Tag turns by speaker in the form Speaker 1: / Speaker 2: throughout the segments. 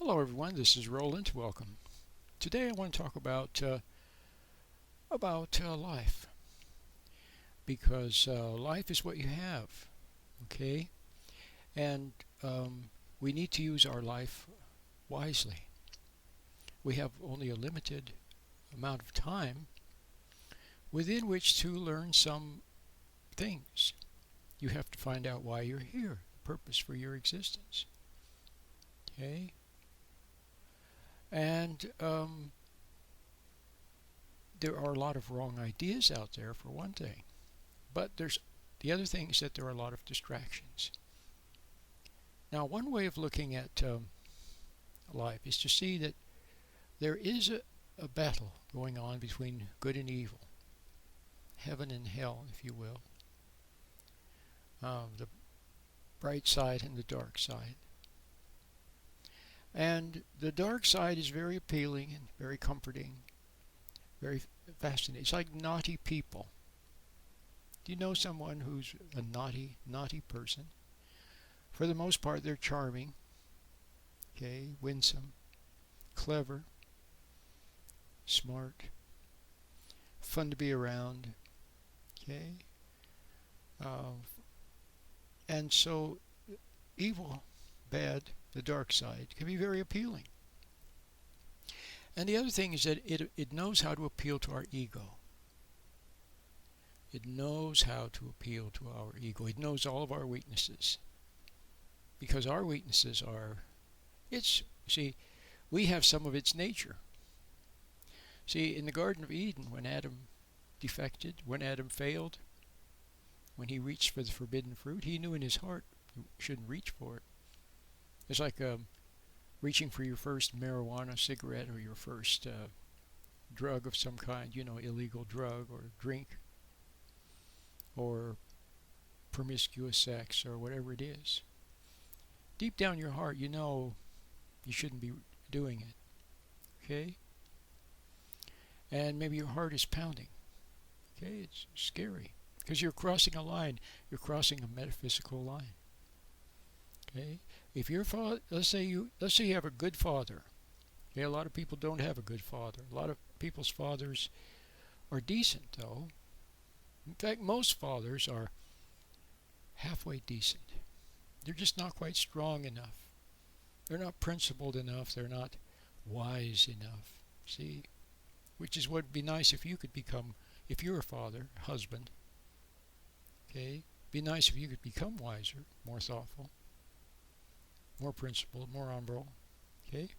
Speaker 1: Hello everyone, this is Roland. Welcome. Today I want to talk about life because life is what you have, okay? And we need to use our life wisely. We have only a limited amount of time within which to learn some things. You have to find out why you're here, the purpose for your existence, okay? And there are a lot of wrong ideas out there, for one thing. But the other thing is that there are a lot of distractions. Now, one way of looking at life is to see that there is a battle going on between good and evil, heaven and hell, if you will, the bright side and the dark side. And the dark side is very appealing and very comforting, very fascinating. It's like naughty people. Do you know someone who's a naughty person? For the most part, they're charming, okay, winsome, clever, smart, fun to be around, okay? Uh, and so evil, bad, the dark side can be very appealing. And the other thing is that it knows how to appeal to our ego. It knows how to appeal to our ego. It knows all of our weaknesses. Because our weaknesses are, see, we have some of its nature. See, in the Garden of Eden, when Adam defected, when Adam failed, when he reached for the forbidden fruit, he knew in his heart he shouldn't reach for it. It's like reaching for your first marijuana cigarette or your first drug of some kind, illegal drug or drink or promiscuous sex or whatever it is. Deep down your heart, you know you shouldn't be doing it, okay? And maybe your heart is pounding, okay? It's scary because you're crossing a line. You're crossing a metaphysical line, okay? If your father, let's say you have a good father. Okay, a lot of people don't have a good father. A lot of people's fathers are decent, though. In fact, most fathers are halfway decent. They're just not quite strong enough. They're not principled enough. They're not wise enough. See? Which is what would be nice if you could become, if you're a father, husband. Okay? Be nice if you could become wiser, more thoughtful, more principled, more honorable. Okay?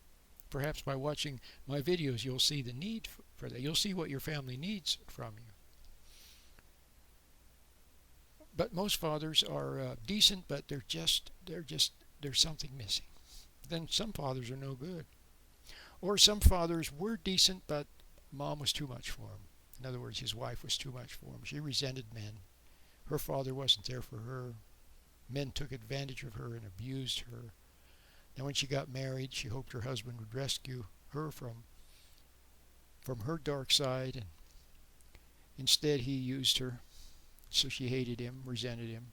Speaker 1: Perhaps by watching my videos, you'll see the need for that. You'll see what your family needs from you. But most fathers are decent, but there's something missing. Then some fathers are no good. Or some fathers were decent, but mom was too much for him. In other words, his wife was too much for him. She resented men. Her father wasn't there for her. Men took advantage of her and abused her. And when she got married, she hoped her husband would rescue her from her dark side, and instead he used her. So she hated him, resented him.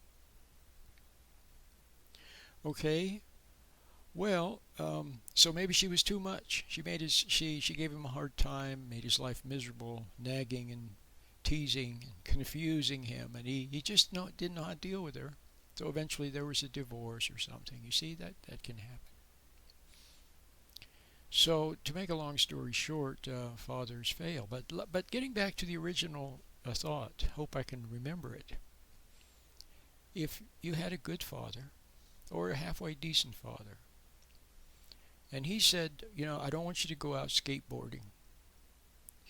Speaker 1: Okay, well, so maybe she was too much. She gave him a hard time, made his life miserable, nagging and teasing and confusing him, and he just didn't know how to deal with her. So eventually there was a divorce or something. You see, that can happen. So to make a long story short, fathers fail. But getting back to the original thought, hope I can remember it. If you had a good father, or a halfway decent father, and he said, I don't want you to go out skateboarding,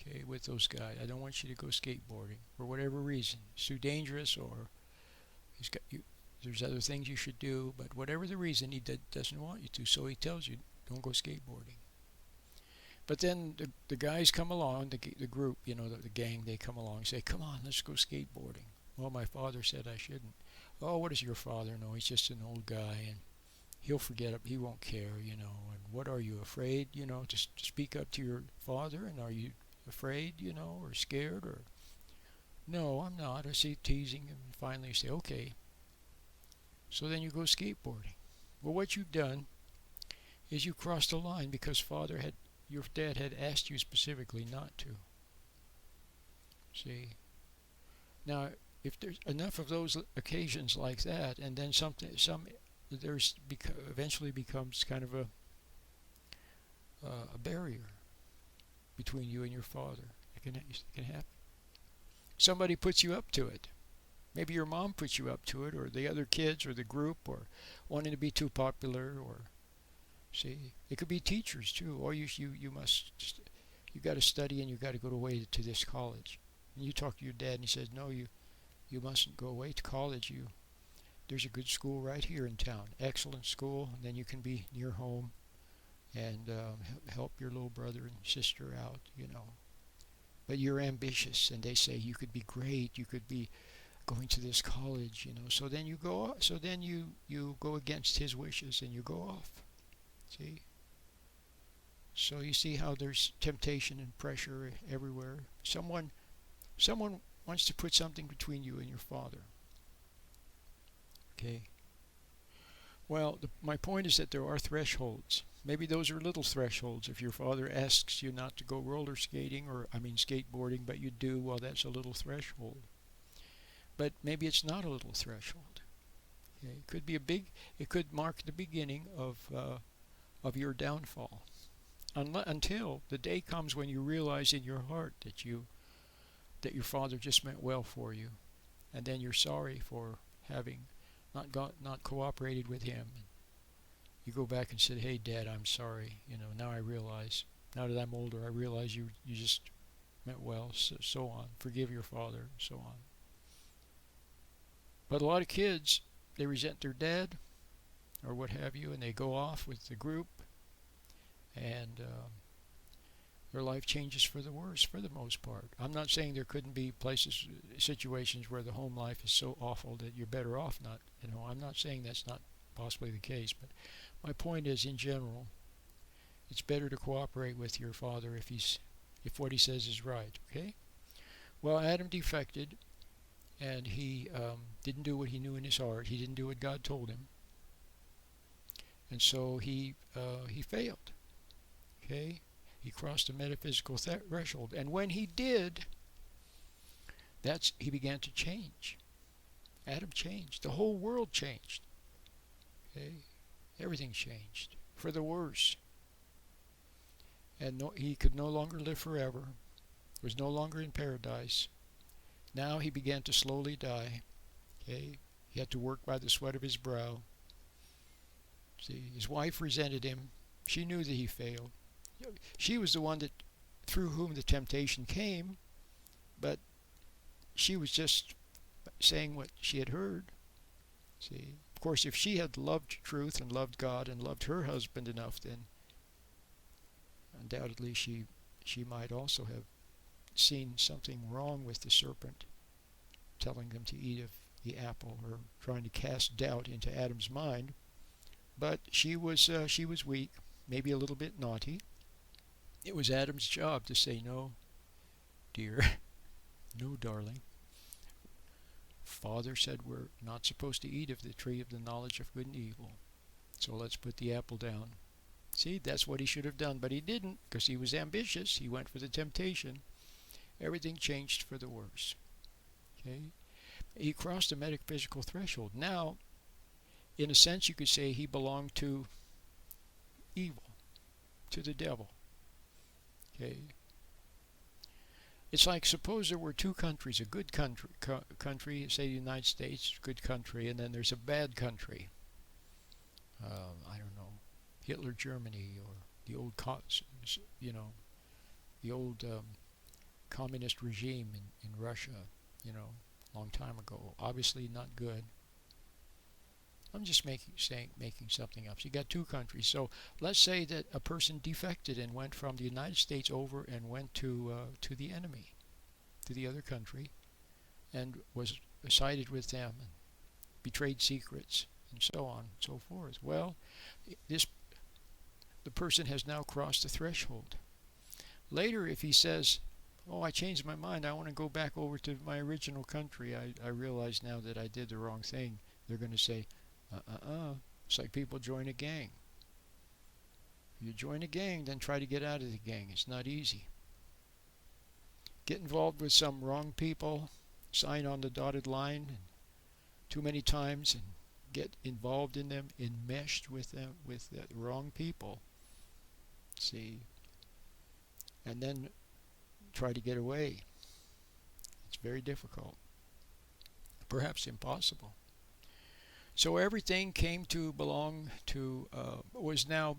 Speaker 1: okay, with those guys. I don't want you to go skateboarding for whatever reason. It's too dangerous, or there's other things you should do, but whatever the reason, he doesn't want you to, so he tells you, don't go skateboarding. But then the guys come along, the group, the gang, they come along and say, come on, let's go skateboarding. Well, my father said I shouldn't. Oh, what does your father know? He's just an old guy, and he'll forget it. He won't care, And what are you, afraid, to speak up to your father? And are you afraid, or scared? Or no, I'm not. I see teasing, and finally you say, okay. So then you go skateboarding. Well, what you've done is you crossed a line because your dad had asked you specifically not to. See? Now, if there's enough of those occasions like that, and then eventually becomes kind of a barrier between you and your father. It can happen. Somebody puts you up to it. Maybe your mom puts you up to it, or the other kids, or the group, or wanting to be too popular, or see, it could be teachers too. Or you got to study and you got to go away to this college. And you talk to your dad, and he says, no, you mustn't go away to college. There's a good school right here in town, excellent school, and then you can be near home and help your little brother and sister out. But you're ambitious, and they say you could be great, you could be going to this college. So then you go. So then you go against his wishes and you go off. See. So you see how there's temptation and pressure everywhere. Someone wants to put something between you and your father. Okay. Well, my point is that there are thresholds. Maybe those are little thresholds. If your father asks you not to go roller skating, skateboarding, but you do, well, that's a little threshold. But maybe it's not a little threshold. Okay? It could mark the beginning of your downfall. Until the day comes when you realize in your heart that your father just meant well for you, and then you're sorry for having not cooperated with him. You go back and say, "Hey, Dad, I'm sorry. Now I realize. Now that I'm older, I realize you just meant well. So on. Forgive your father, and so on." But a lot of kids, they resent their dad, or what have you, and they go off with the group, and their life changes for the worse for the most part. I'm not saying there couldn't be situations where the home life is so awful that you're better off not. I'm not saying that's not possibly the case, but my point is, in general, it's better to cooperate with your father if what he says is right. Okay? Well, Adam defected, and he didn't do what he knew in his heart. He didn't do what God told him, and so he failed. Okay? He crossed a metaphysical threshold, and when he did, he began to change. Adam changed. The whole world changed. Okay? Everything changed for the worse. And he could no longer live forever. Was no longer in paradise. Now he began to slowly die. Okay? He had to work by the sweat of his brow. See, his wife resented him. She knew that he failed. She was the one through whom the temptation came, but she was just saying what she had heard. See, of course, if she had loved truth and loved God and loved her husband enough, then undoubtedly she might also have seen something wrong with the serpent telling them to eat of the apple, or trying to cast doubt into Adam's mind. But she was weak, maybe a little bit naughty. It was Adam's job to say, "No, dear, no, darling. Father said we're not supposed to eat of the tree of the knowledge of good and evil. So let's put the apple down." See, that's what he should have done, but he didn't, because he was ambitious. He went for the temptation. Everything changed for the worse. Okay? He crossed a metaphysical threshold. Now, in a sense, you could say he belonged to evil, to the devil. Okay? It's like, suppose there were two countries, a good country, say the United States, good country, and then there's a bad country. I don't know, Hitler Germany, or the old, communist regime in Russia, long time ago. Obviously not good. I'm just making something up. So you got two countries. So let's say that a person defected and went from the United States over and went to the enemy, to the other country, and was sided with them and betrayed secrets and so on and so forth. Well, the person has now crossed the threshold. Later, if he says, "Oh, I changed my mind. I want to go back over to my original country. I realize now that I did the wrong thing," they're going to say, It's like people join a gang. You join a gang, then try to get out of the gang. It's not easy. Get involved with some wrong people, sign on the dotted line too many times, and get involved in them, enmeshed with them, with the wrong people. See, and then try to get away. It's very difficult, perhaps impossible. So everything came to belong to, was now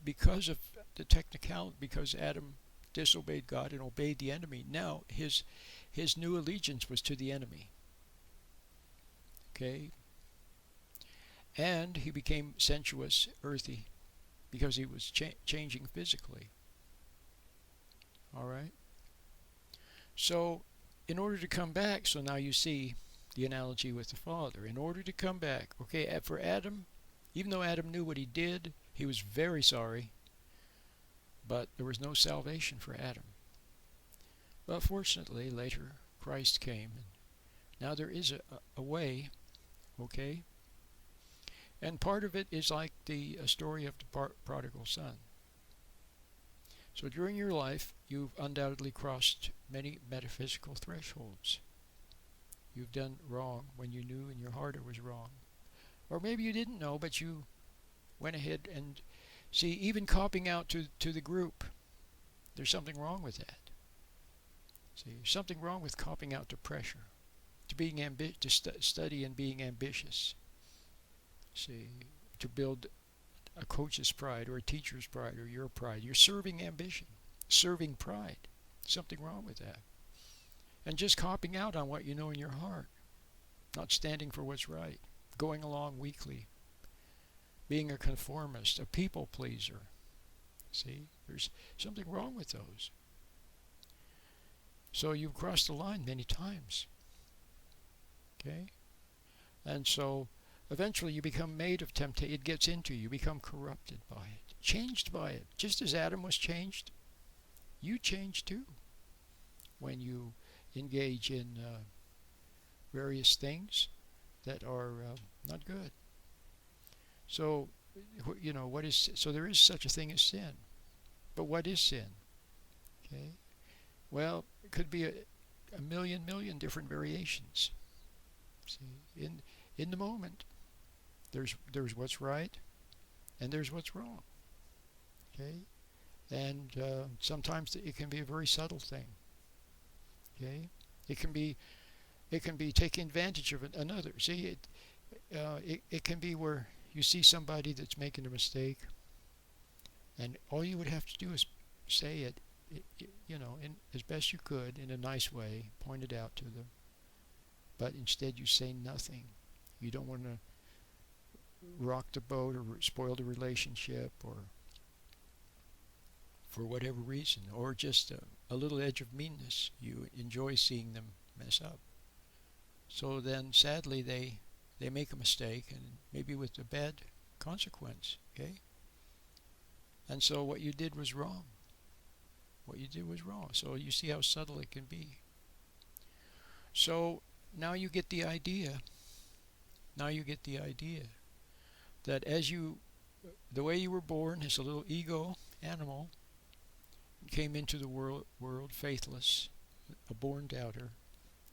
Speaker 1: because of the technicality, because Adam disobeyed God and obeyed the enemy. Now his new allegiance was to the enemy. Okay? And he became sensuous, earthy, because he was changing physically. All right? So, in order to come back, so now you see the analogy with the Father. In order to come back, okay, for Adam, even though Adam knew what he did, he was very sorry, but there was no salvation for Adam. But fortunately, later, Christ came, and now there is a way, okay? And part of it is like the story of the prodigal son. So during your life, you've undoubtedly crossed many metaphysical thresholds. You've done wrong when you knew in your heart it was wrong. Or maybe you didn't know, but you went ahead and, see, even copping out to the group, there's something wrong with that. See, there's something wrong with copping out to pressure, to being to study and being ambitious. See, to build a coach's pride or a teacher's pride or your pride. You're serving ambition, serving pride. Something wrong with that. And just copping out on what you know in your heart, not standing for what's right, going along weakly, being a conformist, a people pleaser. See, there's something wrong with those. So you've crossed the line many times. Okay? And so eventually you become made of temptation. It gets into you. You become corrupted by it, changed by it. Just as Adam was changed, you change too when you engage in various things that are not good. So, you know, so there is such a thing as sin. But what is sin? Okay? Well, it could be a million different variations. See, in the moment, there's what's right, and there's what's wrong. Okay, and sometimes it can be a very subtle thing. Okay, it can be taking advantage of another. See, it can be where you see somebody that's making a mistake, and all you would have to do is say it, you know, as best you could in a nice way, point it out to them. But instead you say nothing. You don't want to rock the boat or spoil the relationship, or for whatever reason, or just a little edge of meanness. You enjoy seeing them mess up. So then sadly they make a mistake, and maybe with a bad consequence. Okay? And so what you did was wrong. What you did was wrong. So you see how subtle it can be. So now you get the idea. Now you get the idea that the way you were born as a little ego animal, came into the world faithless, a born doubter,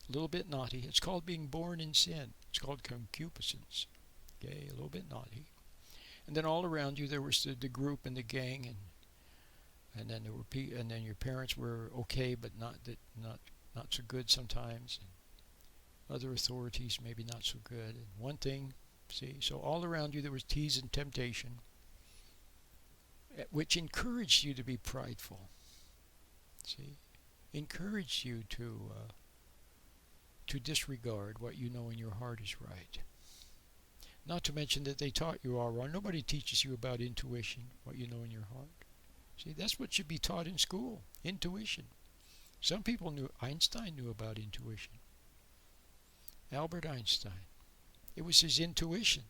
Speaker 1: a little bit naughty. It's called being born in sin. It's called concupiscence. Okay, a little bit naughty. And then all around you there was the group and the gang, and then there were and then your parents were okay, but not so good sometimes. And other authorities maybe not so good. And one thing, see, so all around you there was tease and temptation, which encouraged you to be prideful. See, encouraged you to disregard what you know in your heart is right. Not to mention that they taught you all wrong. Nobody teaches you about intuition, what you know in your heart. See, that's what should be taught in school, intuition. Some people Einstein knew about intuition. Albert Einstein. It was his intuition.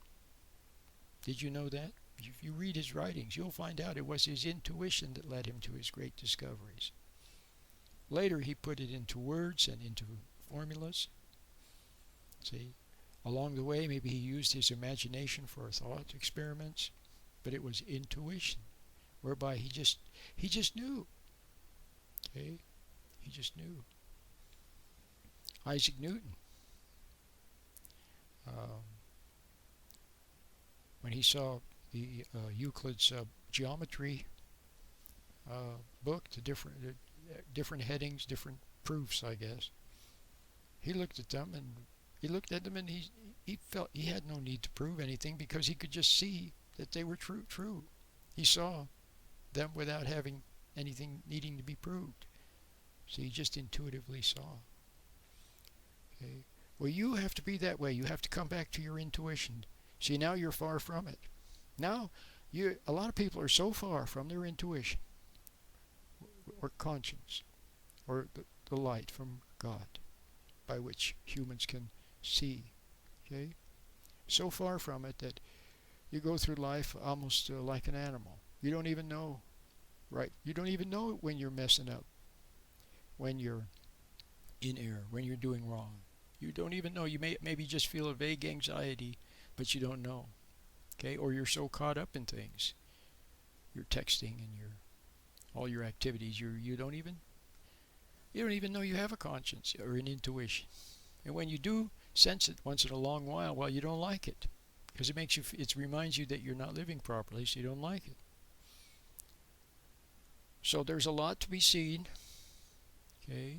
Speaker 1: Did you know that? If you read his writings, you'll find out it was his intuition that led him to his great discoveries. Later, he put it into words and into formulas. See, along the way, maybe he used his imagination for thought experiments, but it was intuition whereby he just knew. Okay, he just knew. Isaac Newton, um, when he saw the Euclid's geometry book, the different headings, different proofs, I guess. He looked at them and he felt he had no need to prove anything because he could just see that they were true. He saw them without having anything needing to be proved. So he just intuitively saw. Okay. Well, you have to be that way. You have to come back to your intuition. See, now you're far from it. Now, a lot of people are so far from their intuition or conscience or the light from God by which humans can see. Okay? So far from it that you go through life almost like an animal. You don't even know, right? You don't even know when you're messing up, when you're in error, when you're doing wrong. You don't even know. You maybe just feel a vague anxiety, but you don't know. Okay? Or you're so caught up in things. You're texting and all your activities. You don't even know you have a conscience or an intuition. And when you do sense it once in a long while, well, you don't like it because it reminds you that you're not living properly, so you don't like it. So there's a lot to be seen, okay,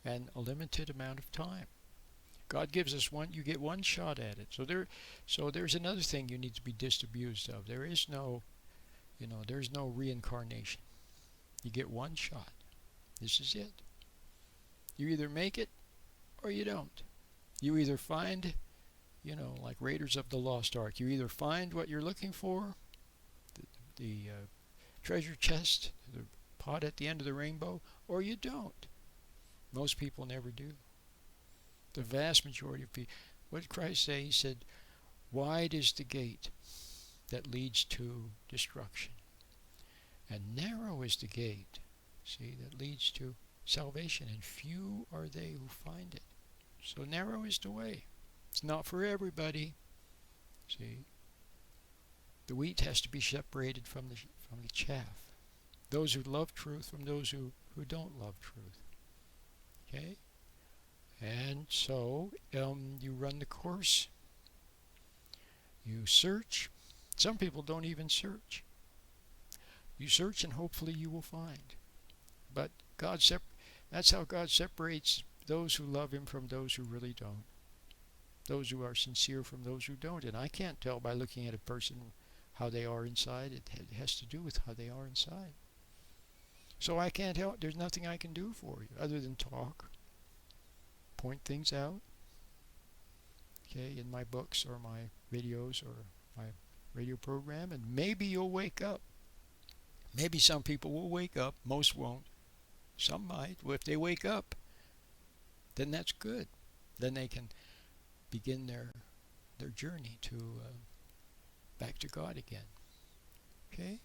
Speaker 1: and a limited amount of time. God gives us you get one shot at it. So there's another thing you need to be disabused of. There is there's no reincarnation. You get one shot. This is it. You either make it or you don't. You either find, like Raiders of the Lost Ark, you either find what you're looking for, the treasure chest, the pot at the end of the rainbow, or you don't. Most people never do. The vast majority of people. What did Christ say? He said, wide is the gate that leads to destruction, and narrow is the gate, that leads to salvation, and few are they who find it. So narrow is the way. It's not for everybody. See, the wheat has to be separated from the chaff. Those who love truth from those who don't love truth. Okay? And so you run the course. You search. Some people don't even search. You search and hopefully you will find. But that's how God separates those who love Him from those who really don't. Those who are sincere from those who don't. And I can't tell by looking at a person how they are inside. It has to do with how they are inside. So I can't help. There's nothing I can do for you other than talk, point things out, okay, in my books or my videos or my radio program, and maybe you'll wake up. Maybe some people will wake up. Most won't. Some might. Well, if they wake up, then that's good. Then they can begin their journey to back to God again. Okay?